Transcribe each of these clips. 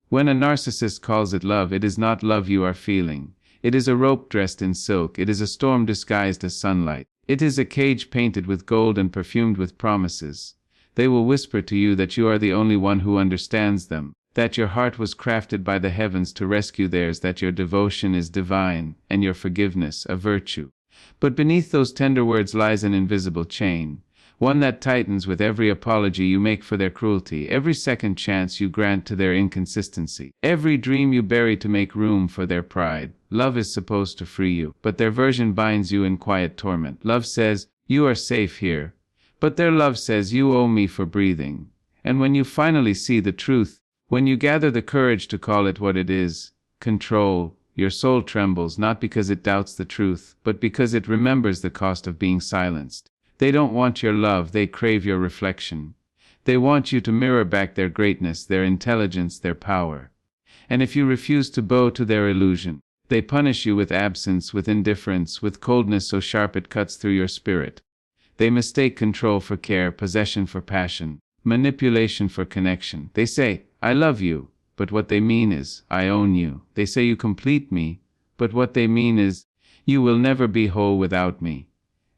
When a narcissist calls it love, it is not love you are feeling. It is a rope dressed in silk. It is a storm disguised as sunlight. It is a cage painted with gold and perfumed with promises. They will whisper to you that you are the only one who understands them, that your heart was crafted by the heavens to rescue theirs, that your devotion is divine, and your forgiveness a virtue. But beneath those tender words lies an invisible chain, one that tightens with every apology you make for their cruelty, every second chance you grant to their inconsistency, every dream you bury to make room for their pride. Love is supposed to free you, but their version binds you in quiet torment. Love says, you are safe here, but their love says, you owe me for breathing. And when you finally see the truth, when you gather the courage to call it what it is, control, your soul trembles, not because it doubts the truth, but because it remembers the cost of being silenced. They don't want your love, they crave your reflection. They want you to mirror back their greatness, their intelligence, their power. And if you refuse to bow to their illusion, they punish you with absence, with indifference, with coldness so sharp it cuts through your spirit. They mistake control for care, possession for passion, manipulation for connection. They say, I love you, but what they mean is, I own you. They say you complete me, but what they mean is, you will never be whole without me.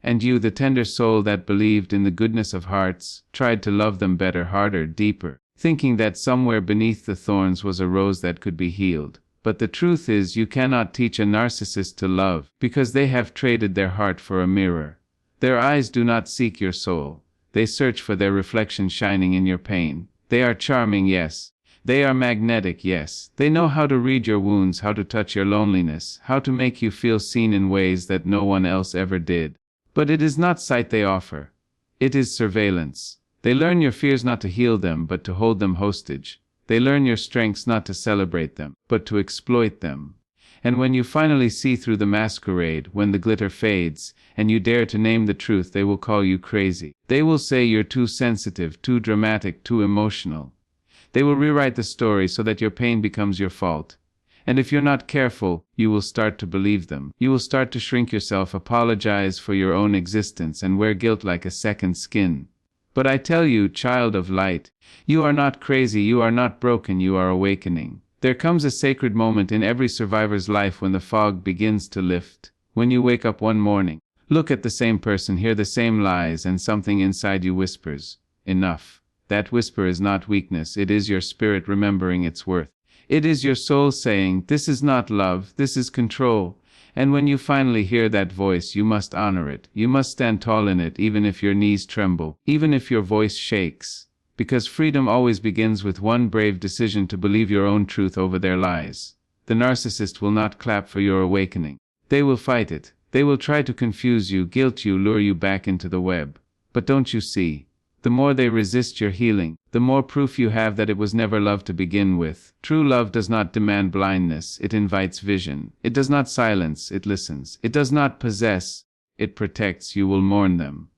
And you, the tender soul that believed in the goodness of hearts, tried to love them better, harder, deeper, thinking that somewhere beneath the thorns was a rose that could be healed. But the truth is, you cannot teach a narcissist to love, because they have traded their heart for a mirror. Their eyes do not seek your soul. They search for their reflection shining in your pain. They are charming, yes. They are magnetic, yes. They know how to read your wounds, how to touch your loneliness, how to make you feel seen in ways that no one else ever did. But it is not sight they offer. It is surveillance. They learn your fears not to heal them, but to hold them hostage. They learn your strengths not to celebrate them, but to exploit them. And when you finally see through the masquerade, when the glitter fades, and you dare to name the truth, they will call you crazy. They will say you're too sensitive, too dramatic, too emotional. They will rewrite the story so that your pain becomes your fault. And if you're not careful, you will start to believe them. You will start to shrink yourself, apologize for your own existence, and wear guilt like a second skin. But I tell you, child of light, you are not crazy, you are not broken, you are awakening. There comes a sacred moment in every survivor's life when the fog begins to lift. When you wake up one morning, look at the same person, hear the same lies, and something inside you whispers, enough. That whisper is not weakness, it is your spirit remembering its worth. It is your soul saying, this is not love, this is control. And when you finally hear that voice, you must honor it. You must stand tall in it, even if your knees tremble, even if your voice shakes. Because freedom always begins with one brave decision to believe your own truth over their lies. The narcissist will not clap for your awakening. They will fight it. They will try to confuse you, guilt you, lure you back into the web. But don't you see? The more they resist your healing, the more proof you have that it was never love to begin with. True love does not demand blindness, it invites vision. It does not silence, it listens. It does not possess, it protects. You will mourn them.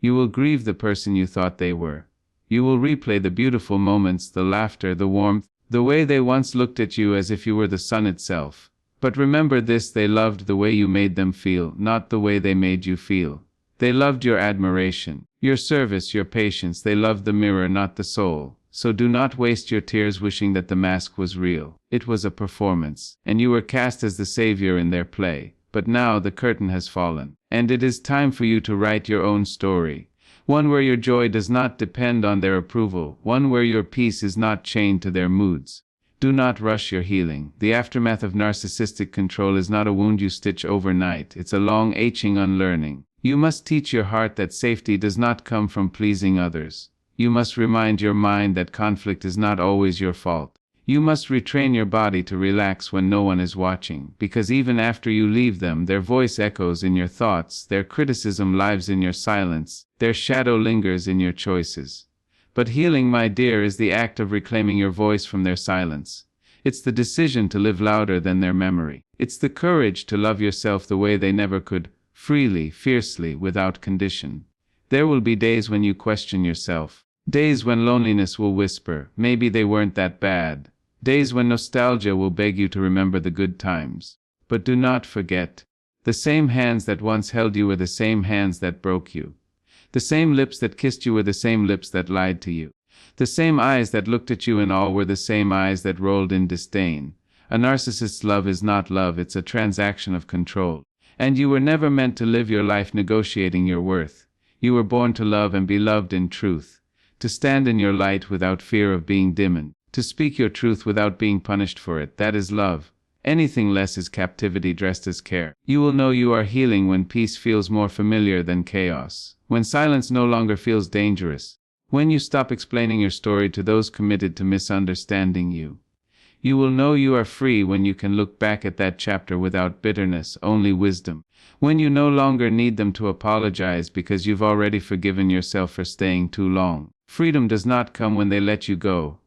You will grieve the person you thought they were. You will replay the beautiful moments, the laughter, the warmth, the way they once looked at you as if you were the sun itself. But remember this, they loved the way you made them feel, not the way they made you feel. They loved your admiration, your service, your patience. They loved the mirror, not the soul. So do not waste your tears wishing that the mask was real. It was a performance, and you were cast as the savior in their play. But now the curtain has fallen, and it is time for you to write your own story. One where your joy does not depend on their approval, one where your peace is not chained to their moods. Do not rush your healing. The aftermath of narcissistic control is not a wound you stitch overnight. It's a long, aching unlearning. You must teach your heart that safety does not come from pleasing others. You must remind your mind that conflict is not always your fault. You must retrain your body to relax when no one is watching, because even after you leave them, their voice echoes in your thoughts, their criticism lives in your silence, their shadow lingers in your choices. But healing, my dear, is the act of reclaiming your voice from their silence. It's the decision to live louder than their memory. It's the courage to love yourself the way they never could. Freely, fiercely, without condition. There will be days when you question yourself. Days when loneliness will whisper, maybe they weren't that bad. Days when nostalgia will beg you to remember the good times. But do not forget, the same hands that once held you were the same hands that broke you. The same lips that kissed you were the same lips that lied to you. The same eyes that looked at you in awe were the same eyes that rolled in disdain. A narcissist's love is not love, it's a transaction of control. And you were never meant to live your life negotiating your worth. You were born to love and be loved in truth, to stand in your light without fear of being dimmed, to speak your truth without being punished for it. That is love. Anything less is captivity dressed as care. You will know you are healing when peace feels more familiar than chaos, when silence no longer feels dangerous, when you stop explaining your story to those committed to misunderstanding you. You will know you are free when you can look back at that chapter without bitterness, only wisdom. When you no longer need them to apologize because you've already forgiven yourself for staying too long. Freedom does not come when they let you go.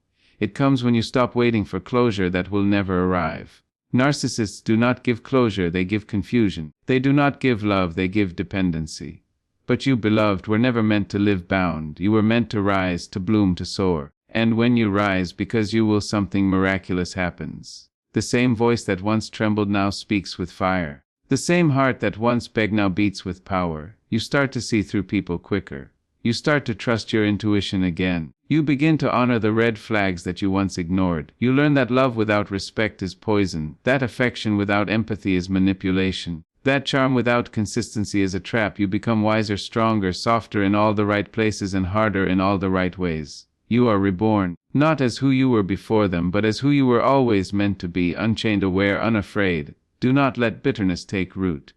It comes when you stop waiting for closure that will never arrive. Narcissists do not give closure, they give confusion. They do not give love, they give dependency. But you, beloved, were never meant to live bound. You were meant to rise, to bloom, to soar. And when you rise, because you will, something miraculous happens. The same voice that once trembled now speaks with fire. The same heart that once begged now beats with power. You start to see through people quicker. You start to trust your intuition again. You begin to honor the red flags that you once ignored. You learn that love without respect is poison, that affection without empathy is manipulation, that charm without consistency is a trap. You become wiser, stronger, softer in all the right places and harder in all the right ways. You are reborn, not as who you were before them, but as who you were always meant to be, unchained, aware, unafraid. Do not let bitterness take root.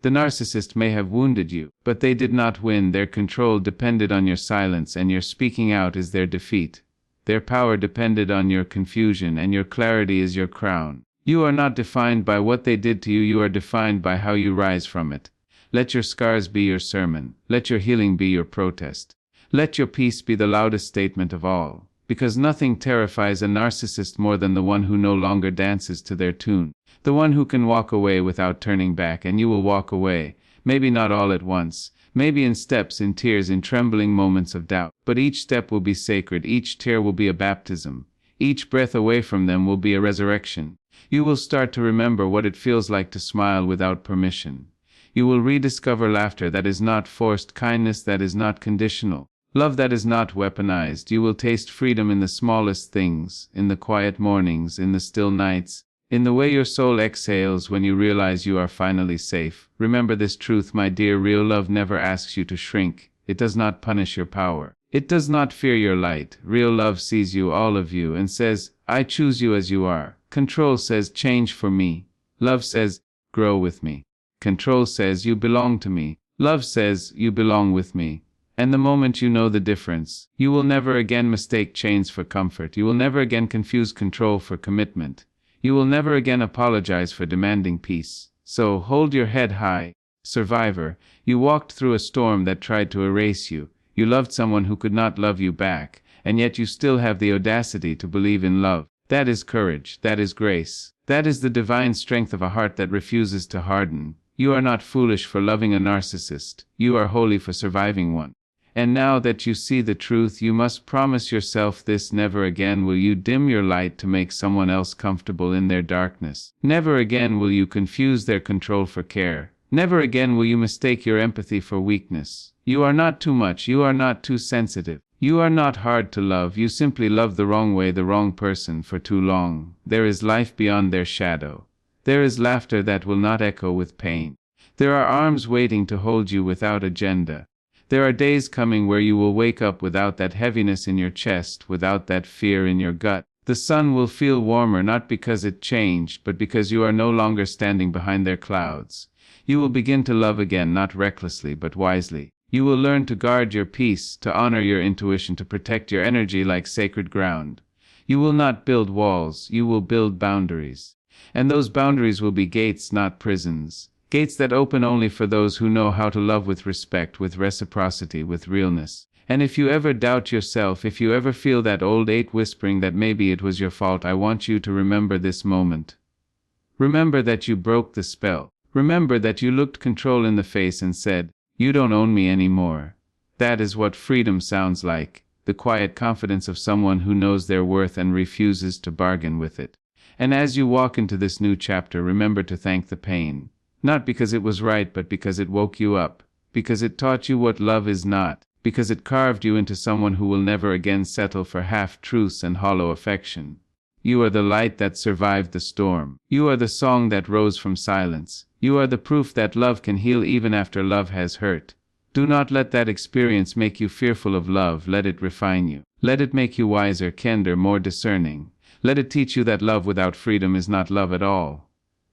The narcissist may have wounded you, but they did not win. Their control depended on your silence, and your speaking out is their defeat. Their power depended on your confusion, and your clarity is your crown. You are not defined by what they did to you, you are defined by how you rise from it. Let your scars be your sermon. Let your healing be your protest. Let your peace be the loudest statement of all, because nothing terrifies a narcissist more than the one who no longer dances to their tune. The one who can walk away without turning back, and you will walk away, maybe not all at once, maybe in steps, in tears, in trembling moments of doubt, but each step will be sacred, each tear will be a baptism, each breath away from them will be a resurrection. You will start to remember what it feels like to smile without permission. You will rediscover laughter that is not forced, kindness that is not conditional, love that is not weaponized. You will taste freedom in the smallest things, in the quiet mornings, in the still nights, in the way your soul exhales when you realize you are finally safe. Remember this truth, my dear. Real love never asks you to shrink. It does not punish your power. It does not fear your light. Real love sees you, all of you, and says, I choose you as you are. Control says, change for me. Love says, grow with me. Control says, you belong to me. Love says, you belong with me. And the moment you know the difference, you will never again mistake chains for comfort. You will never again confuse control for commitment. You will never again apologize for demanding peace. So hold your head high, survivor. You walked through a storm that tried to erase you. You loved someone who could not love you back, and yet you still have the audacity to believe in love. That is courage. That is grace. That is the divine strength of a heart that refuses to harden. You are not foolish for loving a narcissist. You are holy for surviving one. And now that you see the truth, you must promise yourself this: never again will you dim your light to make someone else comfortable in their darkness. Never again will you confuse their control for care. Never again will you mistake your empathy for weakness. You are not too much. You are not too sensitive. You are not hard to love. You simply love the wrong way, the wrong person for too long. There is life beyond their shadow. There is laughter that will not echo with pain. There are arms waiting to hold you without agenda. There are days coming where you will wake up without that heaviness in your chest, without that fear in your gut. The sun will feel warmer, not because it changed, but because you are no longer standing behind their clouds. You will begin to love again, not recklessly, but wisely. You will learn to guard your peace, to honor your intuition, to protect your energy like sacred ground. You will not build walls, you will build boundaries. And those boundaries will be gates, not prisons. Gates that open only for those who know how to love with respect, with reciprocity, with realness. And if you ever doubt yourself, if you ever feel that old ache whispering that maybe it was your fault, I want you to remember this moment. Remember that you broke the spell. Remember that you looked control in the face and said, you don't own me anymore. That is what freedom sounds like, the quiet confidence of someone who knows their worth and refuses to bargain with it. And as you walk into this new chapter, remember to thank the pain. Not because it was right, but because it woke you up, because it taught you what love is not, because it carved you into someone who will never again settle for half-truths and hollow affection. You are the light that survived the storm. You are the song that rose from silence. You are the proof that love can heal even after love has hurt. Do not let that experience make you fearful of love. Let it refine you. Let it make you wiser, kinder, more discerning. Let it teach you that love without freedom is not love at all.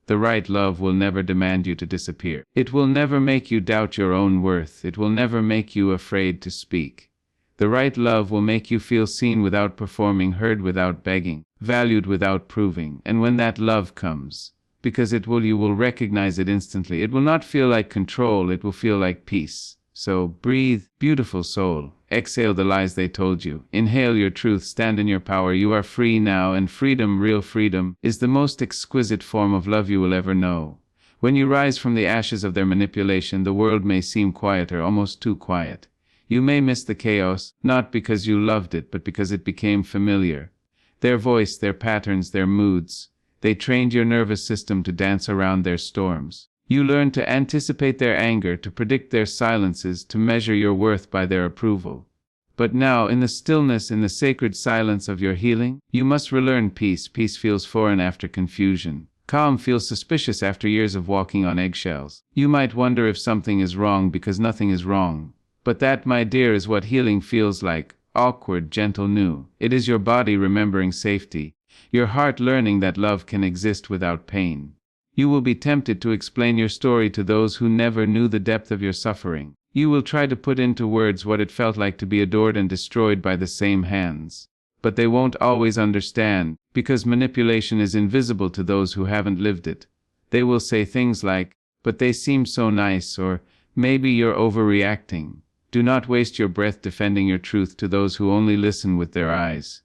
The right love will never demand you to disappear. It will never make you doubt your own worth. It will never make you afraid to speak. The right love will make you feel seen without performing, heard without begging, valued without proving. And when that love comes, because you will recognize it instantly. It will not feel like control, it will feel like peace. So breathe, beautiful soul. Exhale the lies they told you. Inhale your truth, stand in your power. You are free now, and freedom, real freedom, is the most exquisite form of love you will ever know. When you rise from the ashes of their manipulation, the world may seem quieter, almost too quiet. You may miss the chaos, not because you loved it, but because it became familiar. Their voice, their patterns, their moods. They trained your nervous system to dance around their storms. You learned to anticipate their anger, to predict their silences, to measure your worth by their approval. But now, in the stillness, in the sacred silence of your healing, you must relearn peace. Peace feels foreign after confusion. Calm feels suspicious after years of walking on eggshells. You might wonder if something is wrong because nothing is wrong. But that, my dear, is what healing feels like. Awkward, gentle, new. It is your body remembering safety. Your heart learning that love can exist without pain. You will be tempted to explain your story to those who never knew the depth of your suffering. You will try to put into words what it felt like to be adored and destroyed by the same hands. But they won't always understand, because manipulation is invisible to those who haven't lived it. They will say things like, "But they seem so nice," or "Maybe you're overreacting." Do not waste your breath defending your truth to those who only listen with their eyes.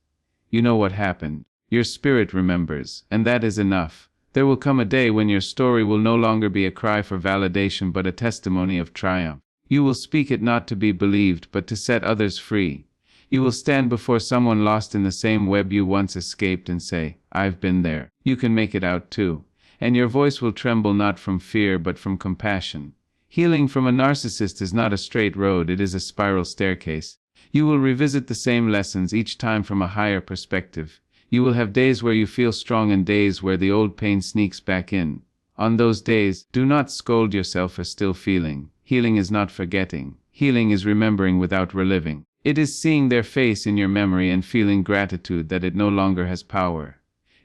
You know what happened. Your spirit remembers, and that is enough. There will come a day when your story will no longer be a cry for validation but a testimony of triumph. You will speak it not to be believed but to set others free. You will stand before someone lost in the same web you once escaped and say, "I've been there. You can make it out too." And your voice will tremble not from fear but from compassion. Healing from a narcissist is not a straight road, it is a spiral staircase. You will revisit the same lessons each time from a higher perspective. You will have days where you feel strong and days where the old pain sneaks back in. On those days, do not scold yourself for still feeling. Healing is not forgetting. Healing is remembering without reliving. It is seeing their face in your memory and feeling gratitude that it no longer has power.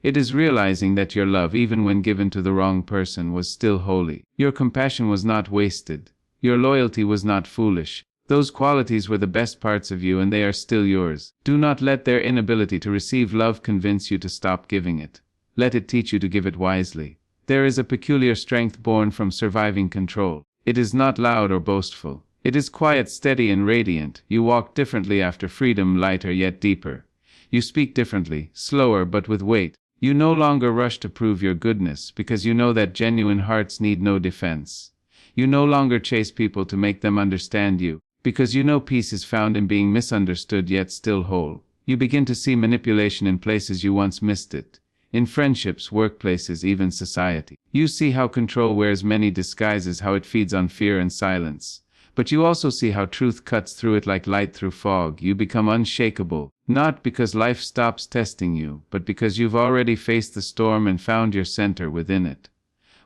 It is realizing that your love, even when given to the wrong person, was still holy. Your compassion was not wasted. Your loyalty was not foolish. Those qualities were the best parts of you and they are still yours. Do not let their inability to receive love convince you to stop giving it. Let it teach you to give it wisely. There is a peculiar strength born from surviving control. It is not loud or boastful. It is quiet, steady, and radiant. You walk differently after freedom, lighter yet deeper. You speak differently, slower but with weight. You no longer rush to prove your goodness because you know that genuine hearts need no defense. You no longer chase people to make them understand you, because you know peace is found in being misunderstood yet still whole. You begin to see manipulation in places you once missed it. In friendships, workplaces, even society. You see how control wears many disguises, how it feeds on fear and silence. But you also see how truth cuts through it like light through fog. You become unshakable, not because life stops testing you, but because you've already faced the storm and found your center within it.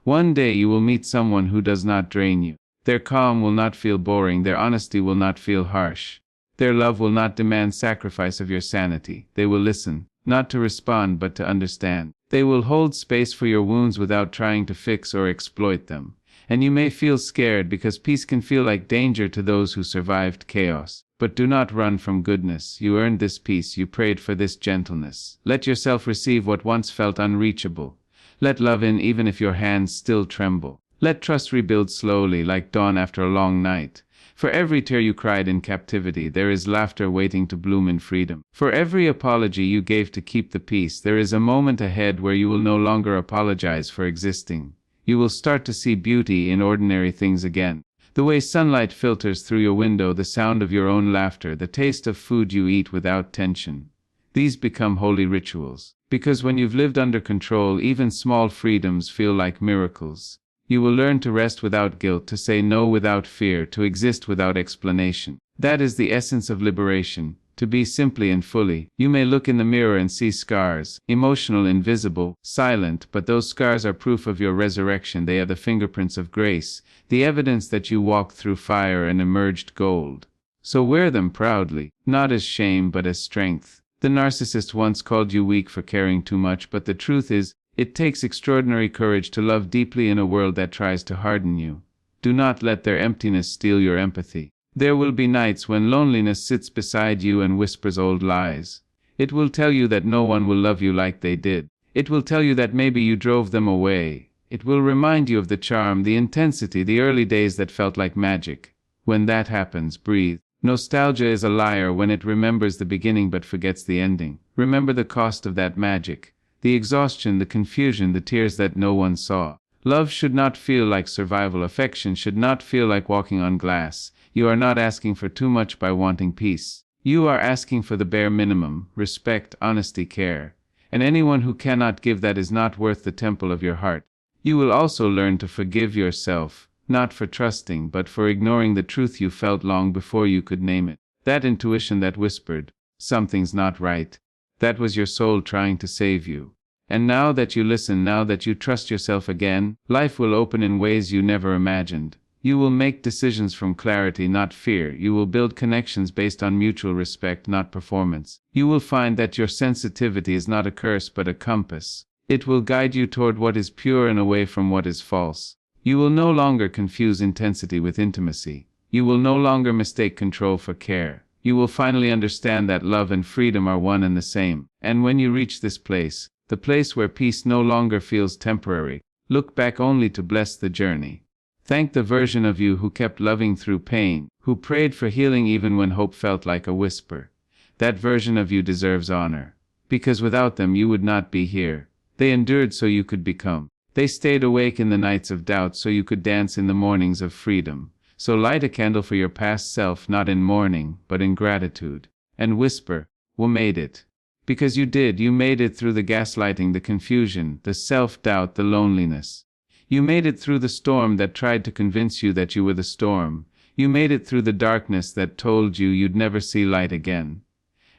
One day you will meet someone who does not drain you. Their calm will not feel boring, their honesty will not feel harsh. Their love will not demand sacrifice of your sanity. They will listen, not to respond but to understand. They will hold space for your wounds without trying to fix or exploit them. And you may feel scared because peace can feel like danger to those who survived chaos. But do not run from goodness. You earned this peace, you prayed for this gentleness. Let yourself receive what once felt unreachable. Let love in even if your hands still tremble. Let trust rebuild slowly like dawn after a long night. For every tear you cried in captivity, there is laughter waiting to bloom in freedom. For every apology you gave to keep the peace, there is a moment ahead where you will no longer apologize for existing. You will start to see beauty in ordinary things again. The way sunlight filters through your window, the sound of your own laughter, the taste of food you eat without tension. These become holy rituals. Because when you've lived under control, even small freedoms feel like miracles. You will learn to rest without guilt, to say no without fear, to exist without explanation. That is the essence of liberation, to be simply and fully. You may look in the mirror and see scars, emotional, invisible, silent, but those scars are proof of your resurrection. They are the fingerprints of grace, the evidence that you walked through fire and emerged gold. So wear them proudly, not as shame but as strength. The narcissist once called you weak for caring too much, but the truth is, it takes extraordinary courage to love deeply in a world that tries to harden you. Do not let their emptiness steal your empathy. There will be nights when loneliness sits beside you and whispers old lies. It will tell you that no one will love you like they did. It will tell you that maybe you drove them away. It will remind you of the charm, the intensity, the early days that felt like magic. When that happens, breathe. Nostalgia is a liar when it remembers the beginning but forgets the ending. Remember the cost of that magic. The exhaustion, the confusion, the tears that no one saw. Love should not feel like survival. Affection should not feel like walking on glass. You are not asking for too much by wanting peace. You are asking for the bare minimum: respect, honesty, care. And anyone who cannot give that is not worth the temple of your heart. You will also learn to forgive yourself, not for trusting, but for ignoring the truth you felt long before you could name it. That intuition that whispered, "Something's not right." That was your soul trying to save you. And now that you listen, now that you trust yourself again, life will open in ways you never imagined. You will make decisions from clarity, not fear. You will build connections based on mutual respect, not performance. You will find that your sensitivity is not a curse but a compass. It will guide you toward what is pure and away from what is false. You will no longer confuse intensity with intimacy. You will no longer mistake control for care. You will finally understand that love and freedom are one and the same. And when you reach this place, the place where peace no longer feels temporary, look back only to bless the journey. Thank the version of you who kept loving through pain, who prayed for healing even when hope felt like a whisper. That version of you deserves honor. Because without them you would not be here. They endured so you could become. They stayed awake in the nights of doubt so you could dance in the mornings of freedom. So light a candle for your past self, not in mourning, but in gratitude. And whisper, "We made it." Because you did. You made it through the gaslighting, the confusion, the self-doubt, the loneliness. You made it through the storm that tried to convince you that you were the storm. You made it through the darkness that told you you'd never see light again.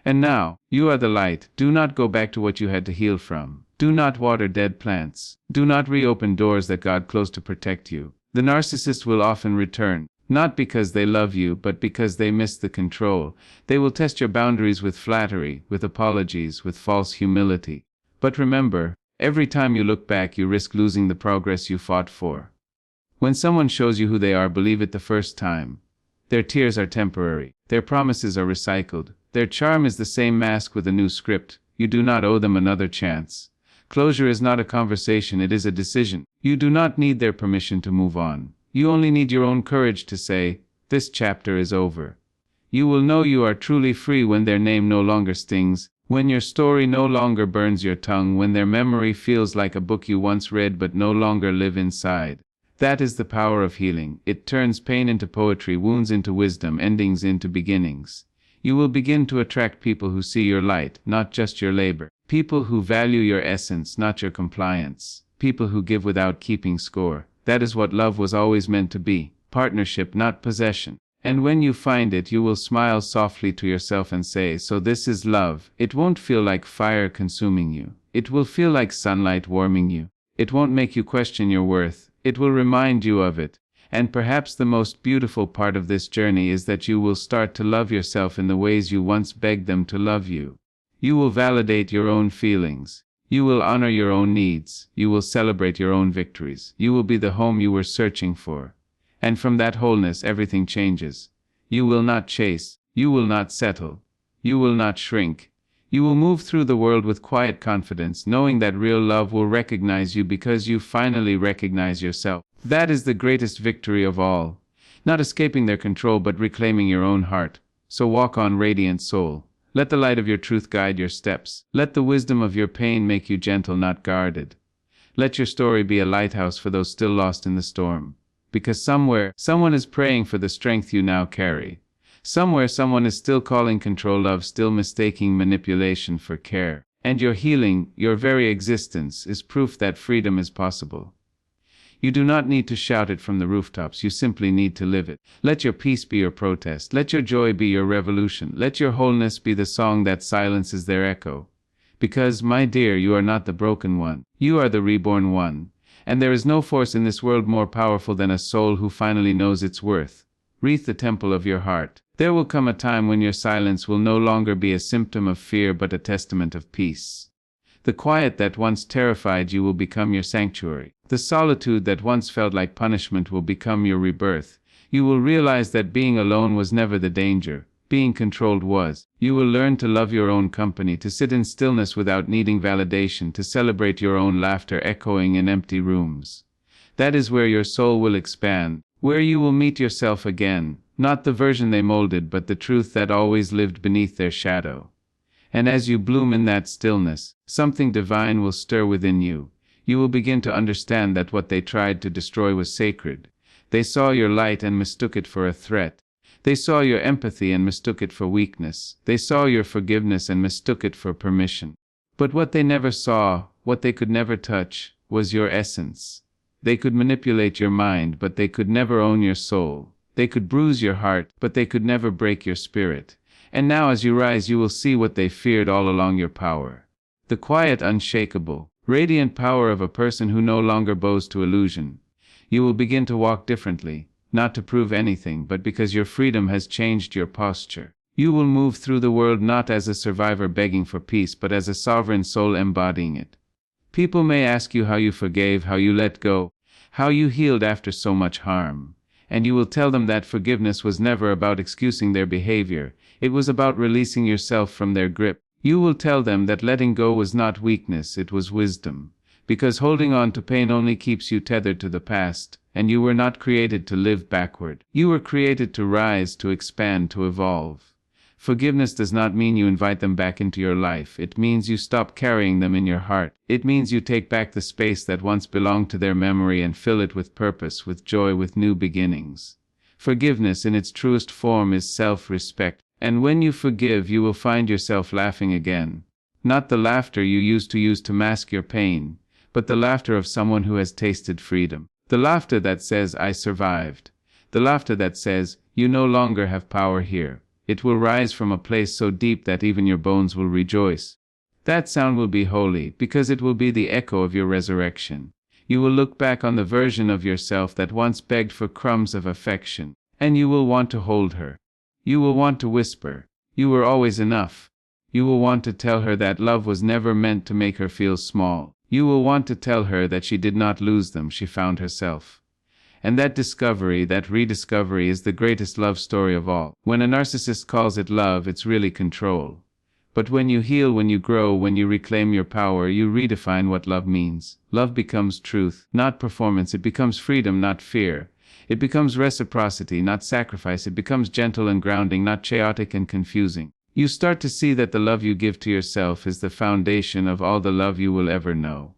And now, you are the light. Do not go back to what you had to heal from. Do not water dead plants. Do not reopen doors that God closed to protect you. The narcissist will often return, not because they love you, but because they miss the control. They will test your boundaries with flattery, with apologies, with false humility. But remember, every time you look back, you risk losing the progress you fought for. When someone shows you who they are, believe it the first time. Their tears are temporary. Their promises are recycled. Their charm is the same mask with a new script. You do not owe them another chance. Closure is not a conversation, it is a decision. You do not need their permission to move on. You only need your own courage to say, "This chapter is over." You will know you are truly free when their name no longer stings, when your story no longer burns your tongue, when their memory feels like a book you once read but no longer live inside. That is the power of healing. It turns pain into poetry, wounds into wisdom, endings into beginnings. You will begin to attract people who see your light, not just your labor. People who value your essence, not your compliance. People who give without keeping score. That is what love was always meant to be. Partnership, not possession. And when you find it, you will smile softly to yourself and say, "So this is love." It won't feel like fire consuming you. It will feel like sunlight warming you. It won't make you question your worth. It will remind you of it. And perhaps the most beautiful part of this journey is that you will start to love yourself in the ways you once begged them to love you. You will validate your own feelings. You will honor your own needs. You will celebrate your own victories. You will be the home you were searching for. And from that wholeness, everything changes. You will not chase. You will not settle. You will not shrink. You will move through the world with quiet confidence, knowing that real love will recognize you because you finally recognize yourself. That is the greatest victory of all. Not escaping their control, but reclaiming your own heart. So walk on, radiant soul. Let the light of your truth guide your steps. Let the wisdom of your pain make you gentle, not guarded. Let your story be a lighthouse for those still lost in the storm. Because somewhere, someone is praying for the strength you now carry. Somewhere, someone is still calling control love, still mistaking manipulation for care. And your healing, your very existence, is proof that freedom is possible. You do not need to shout it from the rooftops, you simply need to live it. Let your peace be your protest, let your joy be your revolution, let your wholeness be the song that silences their echo. Because, my dear, you are not the broken one, you are the reborn one. And there is no force in this world more powerful than a soul who finally knows its worth. Wreath the temple of your heart. There will come a time when your silence will no longer be a symptom of fear but a testament of peace. The quiet that once terrified you will become your sanctuary. The solitude that once felt like punishment will become your rebirth. You will realize that being alone was never the danger. Being controlled was. You will learn to love your own company, to sit in stillness without needing validation, to celebrate your own laughter echoing in empty rooms. That is where your soul will expand, where you will meet yourself again, not the version they molded but the truth that always lived beneath their shadow. And as you bloom in that stillness, something divine will stir within you. You will begin to understand that what they tried to destroy was sacred. They saw your light and mistook it for a threat. They saw your empathy and mistook it for weakness. They saw your forgiveness and mistook it for permission. But what they never saw, what they could never touch, was your essence. They could manipulate your mind, but they could never own your soul. They could bruise your heart, but they could never break your spirit. And now as you rise you will see what they feared all along: your power. The quiet, unshakable, radiant power of a person who no longer bows to illusion. You will begin to walk differently, not to prove anything but because your freedom has changed your posture. You will move through the world not as a survivor begging for peace but as a sovereign soul embodying it. People may ask you how you forgave, how you let go, how you healed after so much harm. And you will tell them that forgiveness was never about excusing their behavior, it was about releasing yourself from their grip. You will tell them that letting go was not weakness, it was wisdom. Because holding on to pain only keeps you tethered to the past, and you were not created to live backward. You were created to rise, to expand, to evolve. Forgiveness does not mean you invite them back into your life, it means you stop carrying them in your heart. It means you take back the space that once belonged to their memory and fill it with purpose, with joy, with new beginnings. Forgiveness in its truest form is self-respect, and when you forgive you will find yourself laughing again. Not the laughter you used to use to mask your pain, but the laughter of someone who has tasted freedom. The laughter that says, I survived. The laughter that says, you no longer have power here. It will rise from a place so deep that even your bones will rejoice. That sound will be holy, because it will be the echo of your resurrection. You will look back on the version of yourself that once begged for crumbs of affection, and you will want to hold her. You will want to whisper, you were always enough. You will want to tell her that love was never meant to make her feel small. You will want to tell her that she did not lose them, she found herself. And that discovery, that rediscovery, is the greatest love story of all. When a narcissist calls it love, it's really control. But when you heal, when you grow, when you reclaim your power, you redefine what love means. Love becomes truth, not performance. It becomes freedom, not fear. It becomes reciprocity, not sacrifice. It becomes gentle and grounding, not chaotic and confusing. You start to see that the love you give to yourself is the foundation of all the love you will ever know.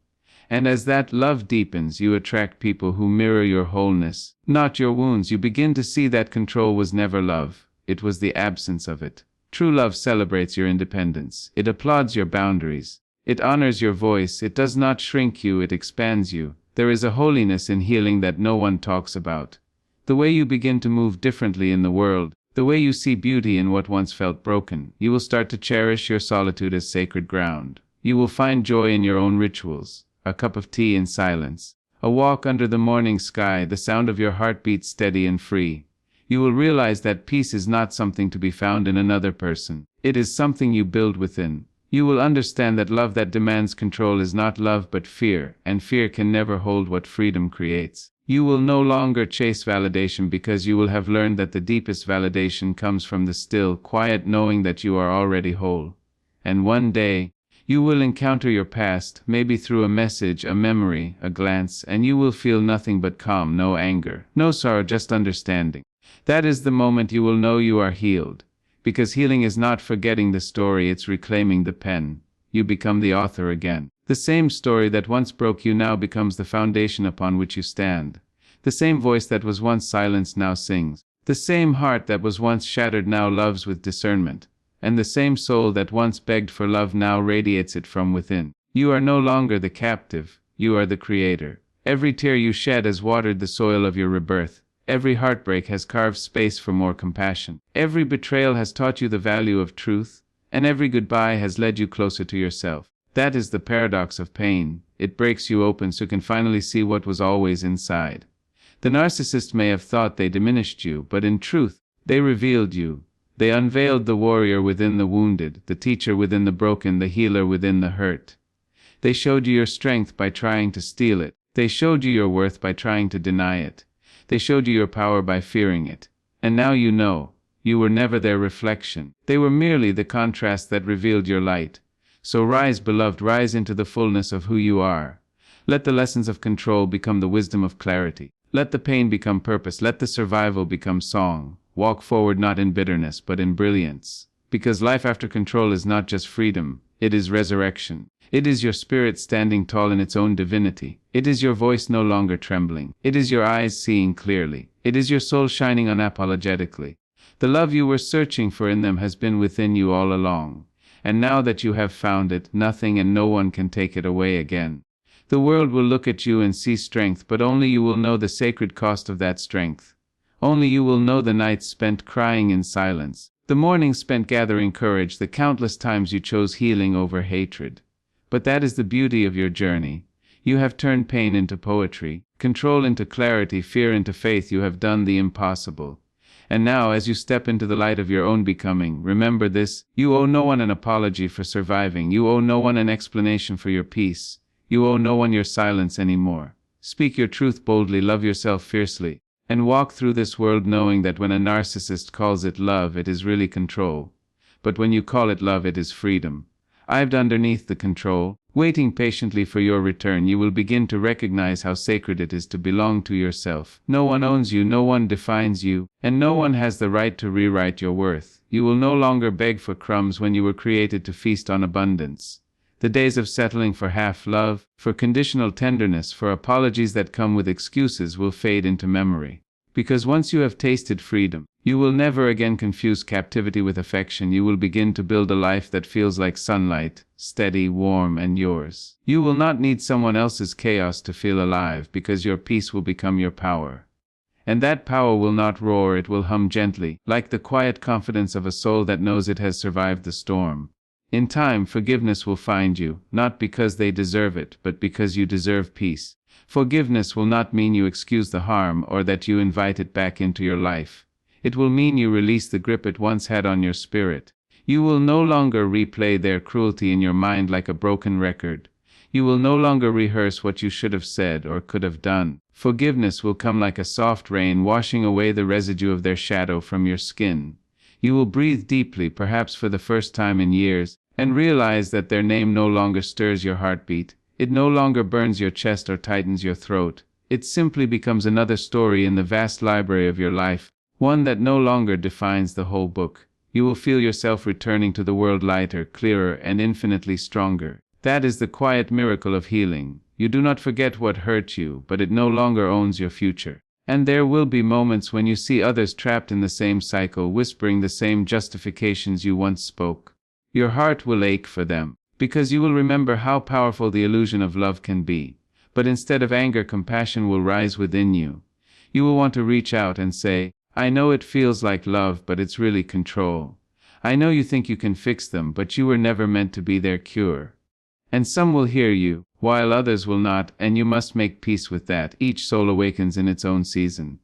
And as that love deepens, you attract people who mirror your wholeness, not your wounds. You begin to see that control was never love, it was the absence of it. True love celebrates your independence. It applauds your boundaries. It honors your voice. It does not shrink you, it expands you. There is a holiness in healing that no one talks about. The way you begin to move differently in the world, the way you see beauty in what once felt broken, you will start to cherish your solitude as sacred ground. You will find joy in your own rituals. A cup of tea in silence, a walk under the morning sky, the sound of your heartbeat steady and free. You will realize that peace is not something to be found in another person. It is something you build within. You will understand that love that demands control is not love but fear, and fear can never hold what freedom creates. You will no longer chase validation because you will have learned that the deepest validation comes from the still, quiet knowing that you are already whole. And one day, you will encounter your past, maybe through a message, a memory, a glance, and you will feel nothing but calm, no anger, no sorrow, just understanding. That is the moment you will know you are healed. Because healing is not forgetting the story, it's reclaiming the pen. You become the author again. The same story that once broke you now becomes the foundation upon which you stand. The same voice that was once silenced now sings. The same heart that was once shattered now loves with discernment. And the same soul that once begged for love now radiates it from within. You are no longer the captive, you are the creator. Every tear you shed has watered the soil of your rebirth. Every heartbreak has carved space for more compassion. Every betrayal has taught you the value of truth, and every goodbye has led you closer to yourself. That is the paradox of pain. It breaks you open so you can finally see what was always inside. The narcissist may have thought they diminished you, but in truth, they revealed you. They unveiled the warrior within the wounded, the teacher within the broken, the healer within the hurt. They showed you your strength by trying to steal it. They showed you your worth by trying to deny it. They showed you your power by fearing it. And now you know, you were never their reflection. They were merely the contrast that revealed your light. So rise, beloved, rise into the fullness of who you are. Let the lessons of control become the wisdom of clarity. Let the pain become purpose. Let the survival become song. Walk forward not in bitterness, but in brilliance. Because life after control is not just freedom, it is resurrection. It is your spirit standing tall in its own divinity. It is your voice no longer trembling. It is your eyes seeing clearly. It is your soul shining unapologetically. The love you were searching for in them has been within you all along. And now that you have found it, nothing and no one can take it away again. The world will look at you and see strength, but only you will know the sacred cost of that strength. Only you will know the nights spent crying in silence, the mornings spent gathering courage, the countless times you chose healing over hatred. But that is the beauty of your journey. You have turned pain into poetry, control into clarity, fear into faith. You have done the impossible. And now, as you step into the light of your own becoming, remember this: you owe no one an apology for surviving. You owe no one an explanation for your peace. You owe no one your silence anymore. Speak your truth boldly, love yourself fiercely, and walk through this world knowing that when a narcissist calls it love, it is really control. But when you call it love, it is freedom. Hived underneath the control, waiting patiently for your return, you will begin to recognize how sacred it is to belong to yourself. No one owns you, no one defines you, and no one has the right to rewrite your worth. You will no longer beg for crumbs when you were created to feast on abundance. The days of settling for half love, for conditional tenderness, for apologies that come with excuses will fade into memory. Because once you have tasted freedom, you will never again confuse captivity with affection. You will begin to build a life that feels like sunlight, steady, warm, and yours. You will not need someone else's chaos to feel alive, because your peace will become your power. And that power will not roar, it will hum gently, like the quiet confidence of a soul that knows it has survived the storm. In time, forgiveness will find you, not because they deserve it, but because you deserve peace. Forgiveness will not mean you excuse the harm or that you invite it back into your life. It will mean you release the grip it once had on your spirit. You will no longer replay their cruelty in your mind like a broken record. You will no longer rehearse what you should have said or could have done. Forgiveness will come like a soft rain, washing away the residue of their shadow from your skin. You will breathe deeply, perhaps for the first time in years, and realize that their name no longer stirs your heartbeat. It no longer burns your chest or tightens your throat. It simply becomes another story in the vast library of your life, one that no longer defines the whole book. You will feel yourself returning to the world lighter, clearer, and infinitely stronger. That is the quiet miracle of healing. You do not forget what hurt you, but it no longer owns your future. And there will be moments when you see others trapped in the same cycle, whispering the same justifications you once spoke. Your heart will ache for them, because you will remember how powerful the illusion of love can be. But instead of anger, compassion will rise within you. You will want to reach out and say, I know it feels like love, but it's really control. I know you think you can fix them, but you were never meant to be their cure. And some will hear you, while others will not, and you must make peace with that. Each soul awakens in its own season.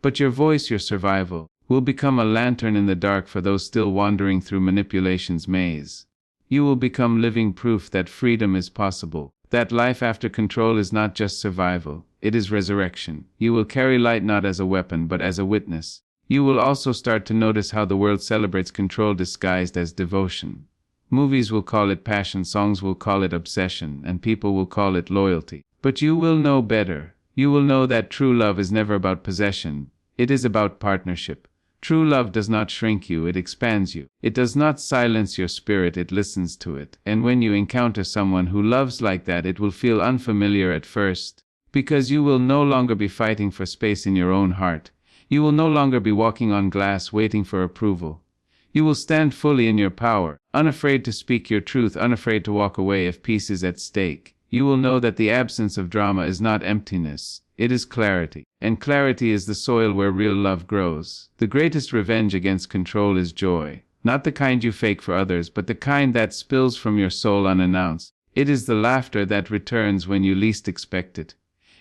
But your voice, your survival, will become a lantern in the dark for those still wandering through manipulation's maze. You will become living proof that freedom is possible, that life after control is not just survival, it is resurrection. You will carry light not as a weapon but as a witness. You will also start to notice how the world celebrates control disguised as devotion. Movies will call it passion, songs will call it obsession, and people will call it loyalty. But you will know better. You will know that true love is never about possession, it is about partnership. True love does not shrink you, it expands you. It does not silence your spirit, it listens to it. And when you encounter someone who loves like that, it will feel unfamiliar at first, because you will no longer be fighting for space in your own heart. You will no longer be walking on glass waiting for approval. You will stand fully in your power, unafraid to speak your truth, unafraid to walk away if peace is at stake. you will know that the absence of drama is not emptiness, it is clarity. And clarity is the soil where real love grows. The greatest revenge against control is joy. Not the kind you fake for others, but the kind that spills from your soul unannounced. It is the laughter that returns when you least expect it.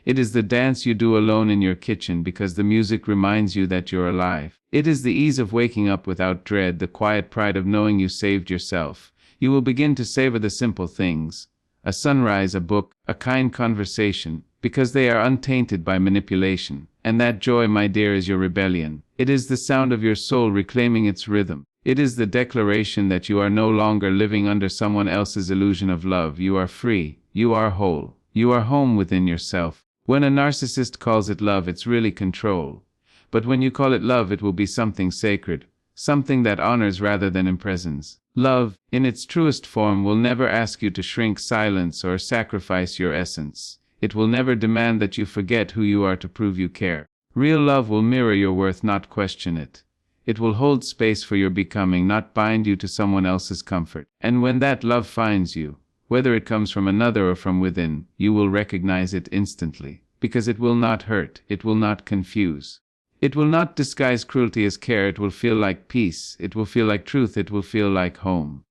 It is the dance you do alone in your kitchen because the music reminds you that you're alive. It is the ease of waking up without dread, the quiet pride of knowing you saved yourself. You will begin to savor the simple things. A sunrise, a book, a kind conversation, because they are untainted by manipulation. And that joy, my dear, is your rebellion. It is the sound of your soul reclaiming its rhythm. It is the declaration that you are no longer living under someone else's illusion of love. You are free. You are whole. You are home within yourself. When a narcissist calls it love, it's really control. But when you call it love, it will be something sacred, something that honors rather than imprisons. Love, in its truest form, will never ask you to shrink, silence, or sacrifice your essence. It will never demand that you forget who you are to prove you care. Real love will mirror your worth, not question it. It will hold space for your becoming, not bind you to someone else's comfort. And when that love finds you, whether it comes from another or from within, you will recognize it instantly, because it will not hurt, it will not confuse. It will not disguise cruelty as care. It will feel like peace, it will feel like truth, it will feel like home.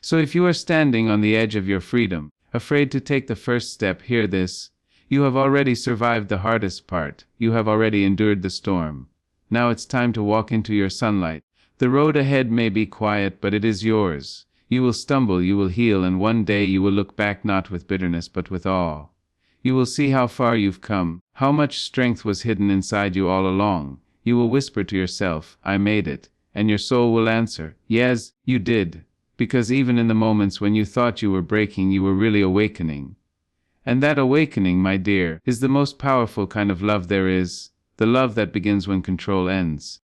So if you are standing on the edge of your freedom, afraid to take the first step, hear this. You have already survived the hardest part. You have already endured the storm. Now it's time to walk into your sunlight. The road ahead may be quiet, but it is yours. You will stumble, you will heal, and one day you will look back not with bitterness but with awe. You will see how far you've come, how much strength was hidden inside you all along. You will whisper to yourself, I made it, and your soul will answer, yes, you did. Because even in the moments when you thought you were breaking, you were really awakening. And that awakening, my dear, is the most powerful kind of love there is, the love that begins when control ends.